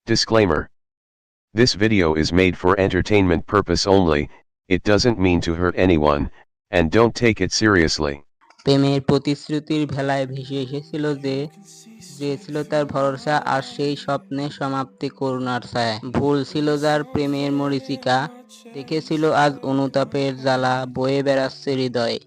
Disclaimer. This video is made for entertainment purpose only, it doesn't mean to hurt anyone, and don't take it seriously. প্রেমের প্রতিশ্রুতির ভেলায় ভেসে এসেছিল যে ছিল তার ভরসা, আর সেই স্বপ্নের সমাপ্তি করুণার ছায়া। ভুল ছিল যার প্রেমের মরীচিকা, দেখেছিল আজ অনুতাপের জ্বালা বয়ে বেড়াচ্ছে হৃদয়ে।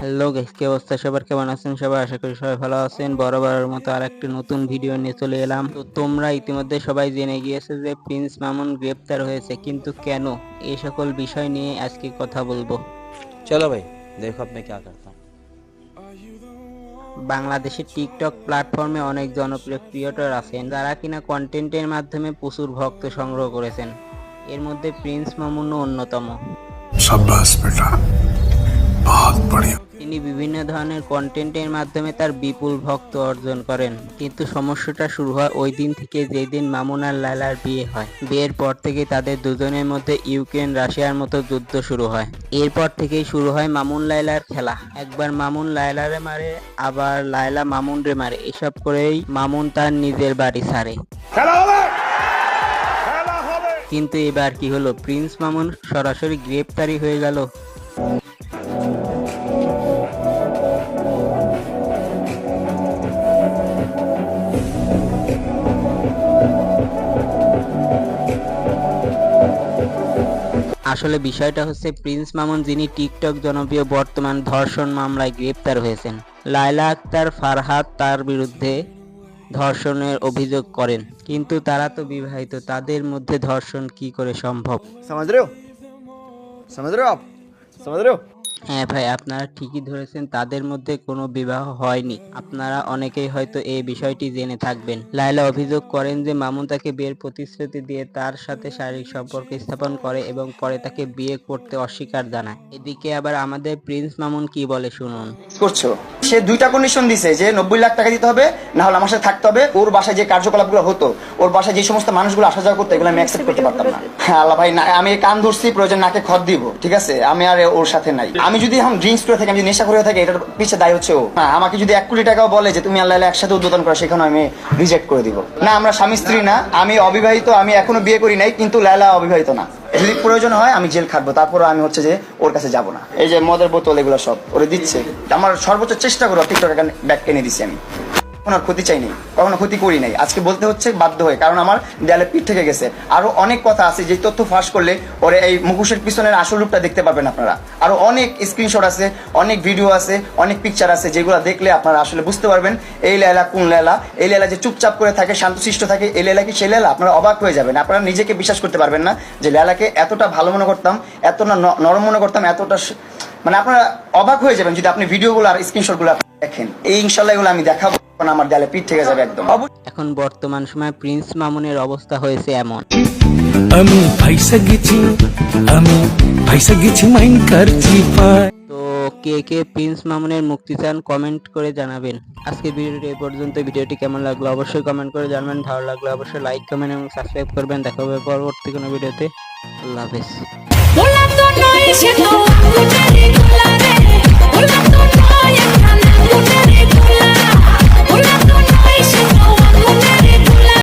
হ্যালো গাইস, কি অবস্থা সবার, কেমন আছেন সবাই? আশা করি সবাই ভালো আছেন। বরাবরের মতো আর একটি নতুন ভিডিও নিয়ে চলে এলাম। তো তোমরা ইতিমধ্যে সবাই জেনে গিয়েছে যে প্রিন্স মামুন গ্রেপ্তার হয়েছে, কিন্তু কেন, এই সকল বিষয় নিয়ে আজকে কথা বলবো। চলো ভাই, দেখো আপনি কি করতে। বাংলাদেশের টিকটক প্ল্যাটফর্মে অনেক জনপ্রিয় ক্রিয়েটর আছেন যারা কিনা কন্টেন্টের মাধ্যমে প্রচুর ভক্ত সংগ্রহ করেছেন। এর মধ্যে প্রিন্স মামুনও অন্যতম। शाबाश बेटा, बहुत बढ़िया। তিনি বিভিন্ন ধরনের কন্টেন্টের মাধ্যমে তার বিপুল ভক্ত অর্জন করেন, কিন্তু সমস্যাটা শুরু হয় ওই দিন থেকে যেই দিন মামুন আর লায়লার বিয়ে হয়। বিয়ের পর থেকে তাদের দুজনের মধ্যে ইউক্রেন রাশিয়ার মতো যুদ্ধ শুরু হয়। এরপর থেকেই শুরু হয় মামুন লায়লার খেলা। একবার মামুন লায়লারে মারে, আবার লায়লা মামুনরে মারে। এসব করেই মামুন তার নিজের বাড়ি ছাড়ে। কিন্তু এবার কি হলো, প্রিন্স মামুন সরাসরি গ্রেপ্তারি হয়ে গেল। আসলে বিষয়টা হচ্ছে, প্রিন্স মামুন যিনি টিকটক জনপ্রিয়, বর্তমান ধর্ষণ মামলায় গ্রেপ্তার হয়েছেন। লায়লা আক্তার ফারহাদ তার বিরুদ্ধে ধর্ষণের অভিযোগ করেন, কিন্তু তারা তো বিবাহিত, তাদের মধ্যে ধর্ষণ কি করে সম্ভব? समझ रहे हो आप समझ रहे हो। হ্যাঁ ভাই, আপনারা ঠিকই ধরেছেন, তাদের মধ্যে কোনো বিবাহ হয়নি। আপনারা অনেকেই হয়তো এই বিষয়টি জেনে থাকবেন। লায়লা অভিযোগ করেন যে মামুন তাকে বিয়ের প্রতিশ্রুতি দিয়ে তার সাথে শারীরিক সম্পর্ক স্থাপন করে এবং পরে তাকে বিয়ে করতে অস্বীকার জানায়। এদিকে আবার আমাদের প্রিন্স মামুন কি বলে শুনুন। করছো, সে দুইটা কন্ডিশন দিছে যে 90 লাখ টাকা দিতে হবে, না হলে আমার সাথে থাকতে হবে। ওর বাসায় যে কার্যকলাপগুলো হতো, ওর বাসায় যে সমস্ত মানুষগুলো আসা যাওয়া করতো, এগুলো আমি অ্যাকসেপ্ট করতে পারতাম না। হ্যাঁ আল্লাহ ভাই, আমি কান ধরছি, প্রয়োজন নাকে খত দিব, ঠিক আছে? আমি আর ওর সাথে নাই। আমি যদি এখন ড্রিঙ্কস করে থাকি, আমি যদি নেশা করে থাকি, এটার পিছে দায় হচ্ছে ও। হ্যাঁ, আমাকে যদি 1 কোটি টাকাও বলে যে তুমি আল্লাহ একসাথে উদ্বোধন করো, সেখানে আমি রিজেক্ট করে দিব। না, আমরা স্বামী স্ত্রী না, আমি অবিবাহিত, আমি এখনো বিয়ে করি নাই, কিন্তু লায়লা অবিবাহিত না। যদি প্রয়োজন হয় আমি জেল খাটবো, তারপরে আমি হচ্ছে যে ওর কাছে যাবো না। এই যে মদের বোতল এগুলো সব ওরে দিচ্ছে, আমার সর্বোচ্চ চেষ্টা করবো টিকটক ব্যাগ কিনে দিচ্ছি। আমি কখনো ক্ষতি চাই নাই, কখনো ক্ষতি করি নাই। আজকে বলতে হচ্ছে বাধ্য হয়ে, কারণ আমার দেয়ালে পিঠ থেকে গেছে। আরো অনেক কথা আছে, যে তথ্য ফাঁস করলে ওরে এই মুখোশের পিছনের আসল রূপটা দেখতে পাবেন আপনারা। আরো অনেক স্ক্রিনশট আছে, অনেক ভিডিও আছে, অনেক পিকচার আছে, যেগুলো দেখলে আপনারা আসলে বুঝতে পারবেন এই লায়লা কোন লায়লা। এই লায়লা যে চুপচাপ করে থাকে, শান্তশিষ্ট থাকে, এই লায়লা কি সেই লায়লা? আপনারা অবাক হয়ে যাবেন। আপনারা নিজেকে বিশ্বাস করতে পারবেন না যে লায়লাকে এতটা ভালো মনে করতাম, এতটা নরম মনে করতাম, এতটা মানে আপনারা অবাক হয়ে যাবেন যদি আপনি ভিডিওগুলো আর স্ক্রিনশটগুলো দেখেন। এই ইনশাআল্লাহ এগুলো আমি দেখাবো, আমার দেয়ালে পিঠ থেকে যাবে একদম। এখন বর্তমান সময়ে প্রিন্স মামুনের অবস্থা হয়েছে এমন। আমি পয়সা গেছি মাইন্ড করছি পায়। তো কে কে প্রিন্স মামুনের মুক্তি চান কমেন্ট করে জানাবেন। আজকে ভিডিওটি এই পর্যন্ত। ভিডিওটি কেমন লাগলো অবশ্যই কমেন্ট করে জানাবেন। ভালো লাগলে অবশ্যই লাইক, কমেন্ট এবং সাবস্ক্রাইব করবেন। দেখা হবে পরবর্তী কোনো ভিডিওতে। আল্লাহ হাফেজ।